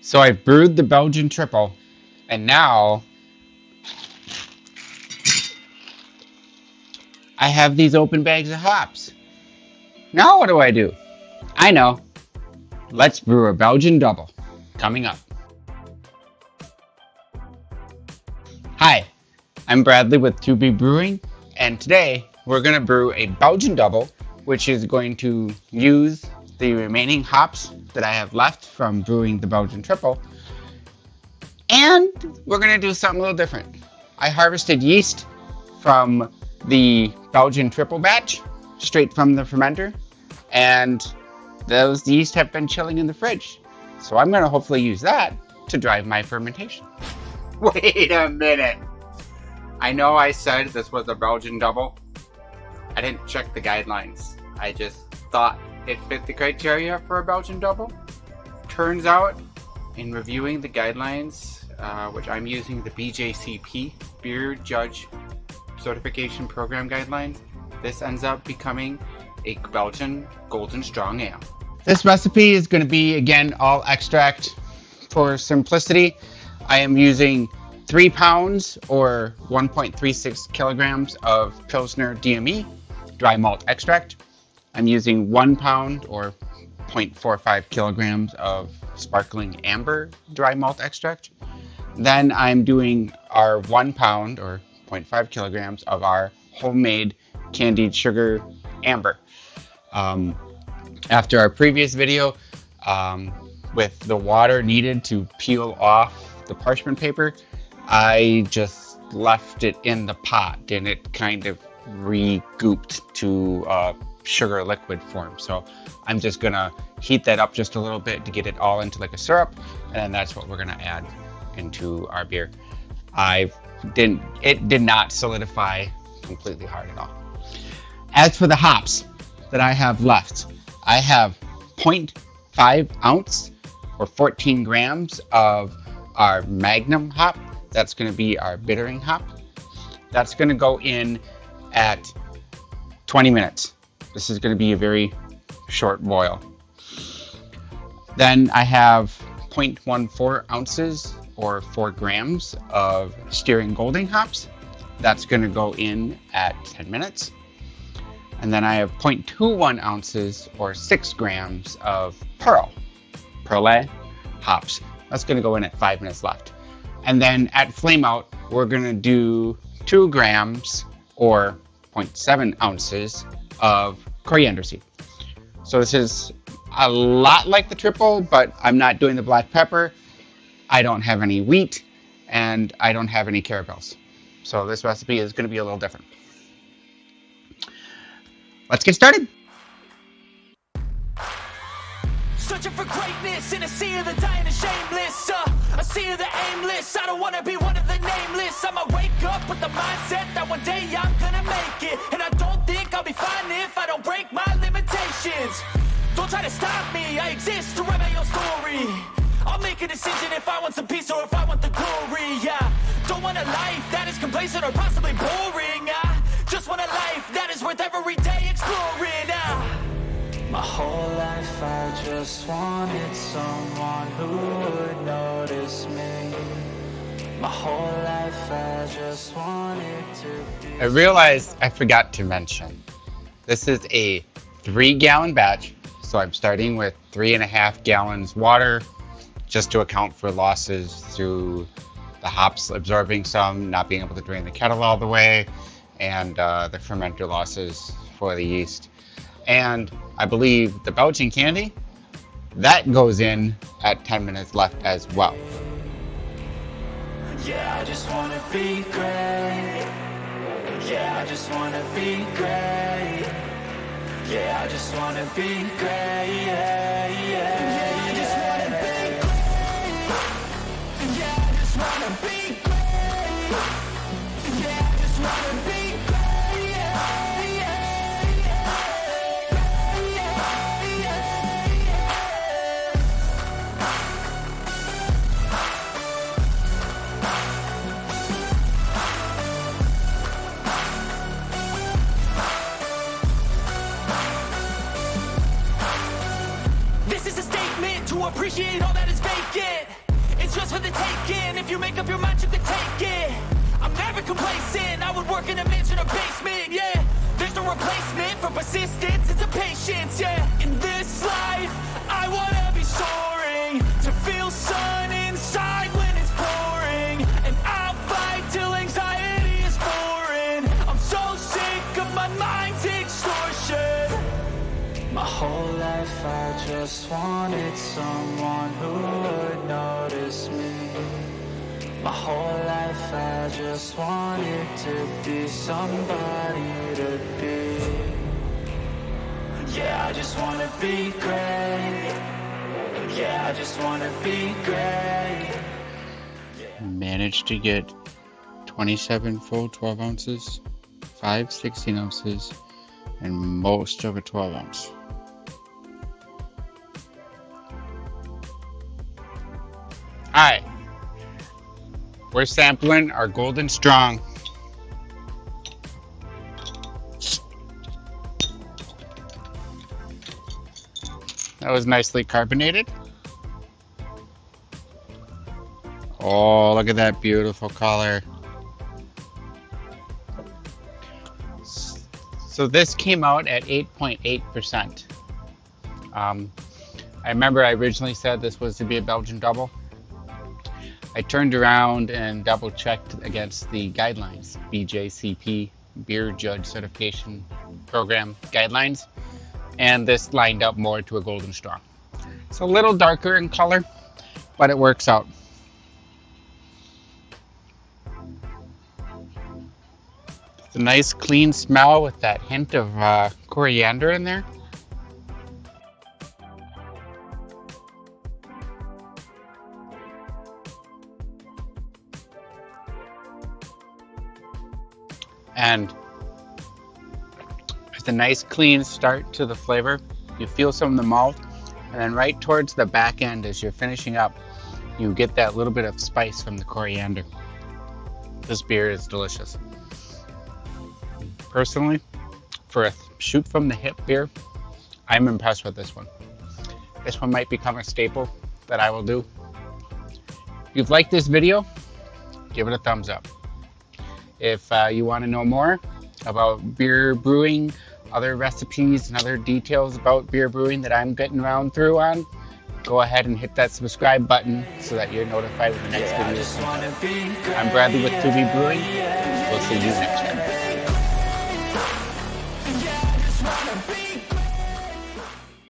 So I brewed the Belgian Tripel, and now I have these open bags of hops. Now what do? I know. Let's brew a Belgian Double. Coming up. Hi, I'm Bradley with 2B Brewing, and today we're going to brew a Belgian Double, which is going to use the remaining hops that I have left from brewing the Belgian Tripel, and we're going to do something a little different. I harvested yeast from the Belgian Tripel batch, straight from the fermenter, and those yeast have been chilling in the fridge. So I'm going to hopefully use that to drive my fermentation. Wait a minute. I know I said this was a Belgian Double. I didn't check the guidelines. I just thought it fit the criteria for a Belgian Double. Turns out, in reviewing the guidelines, which I'm using the BJCP, Beer Judge Certification Program Guidelines, this ends up becoming a Belgian Golden Strong Ale. This recipe is going to be, again, all extract. For simplicity, I am using 3 pounds or 1.36 kilograms of Pilsner DME, dry malt extract. I'm using 1 pound or 0.45 kilograms of sparkling amber dry malt extract. Then I'm doing our 1 pound or 0.5 kilograms of our homemade candied sugar amber. After our previous video, with the water needed to peel off the parchment paper, I just left it in the pot and it kind of re-gooped to sugar liquid form. So I'm just gonna heat that up just a little bit to get it all into like a syrup, and then that's what we're gonna add into our beer. It did not solidify completely hard at all. As for the hops that I have left, I have 0.5 ounce or 14 grams of our Magnum hop. That's going to be our bittering hop. That's going to go in at 20 minutes. This is going to be a very short boil. Then I have 0.14 ounces or 4 grams of Steering Golding hops. That's going to go in at 10 minutes. And then I have 0.21 ounces or 6 grams of Perle hops. That's going to go in at 5 minutes left. And then at flame out, we're going to do 2 grams or 0.7 ounces of coriander seed. So this is a lot like the Tripel, but I'm not doing the black pepper. I don't have any wheat, and I don't have any caramels. So this recipe is going to be a little different. Let's get started. Searching for greatness in a sea of the dying and shameless, a sea of the aimless. I don't want to be one of the nameless. I'ma wake up with the mindset that one day I'm gonna make it, and I don't think I'll be fine if I don't break my limitations. Don't try to stop me, I exist to write my own story. I'll make a decision if I want some peace or if I want the glory. Yeah, don't want a life that is complacent or possibly boring. I just want a life that is worth every day exploring. My whole life I just wanted someone who would notice me. My whole life I just wanted to be. I realized I forgot to mention, this is a 3-gallon batch, so I'm starting with 3.5 gallons water, just to account for losses through the hops absorbing some, not being able to drain the kettle all the way, and the fermenter losses for the yeast. And I believe the Belgian candy, that goes in at 10 minutes left as well. Yeah, I just wanna be great. Yeah, I just wanna be great. Yeah, I just wanna be great. Yeah, yeah, I just wanna be great. Yeah, I just wanna be great. Yeah, I just wanna be great. This is a statement to appreciate all that is vacant. it's yours for the taking. If you make up your mind, you can take it. I'm never complacent, I would work in a mansion or basement, yeah. There's no replacement for persistence, it's a patience, yeah. In this life, I wanna be soaring, to feel sun inside when it's pouring. And I'll fight till anxiety is foreign. I'm so sick of my mind's extortion. My whole life I just wanted someone who would notice me. My whole life I just wanted to be somebody to be. Yeah, I just wanna be great. Yeah, I just wanna be great. Managed to get 27 full 12 ounces, 5 16 ounces, and most of a 12 ounce. Alright, we're sampling our Golden Strong. That was nicely carbonated. Oh, look at that beautiful color. So this came out at 8.8%. I remember I originally said this was to be a Belgian Double. I turned around and double checked against the guidelines, BJCP, Beer Judge Certification Program guidelines, and this lined up more to a Golden Strong. It's a little darker in color, but it works out. It's a nice clean smell with that hint of coriander in there. And it's a nice clean start to the flavor. You feel some in the mouth, and then right towards the back end as you're finishing up, you get that little bit of spice from the coriander. This beer is delicious. Personally, for a shoot from the hip beer, I'm impressed with this one. This one might become a staple that I will do. If you've liked this video, give it a thumbs up. If you want to know more about beer brewing, other recipes and other details about beer brewing that I'm getting around through on, go ahead and hit that subscribe button so that you're notified when the next video comes out. I'm Bradley with 2B Brewing. We'll see you next time.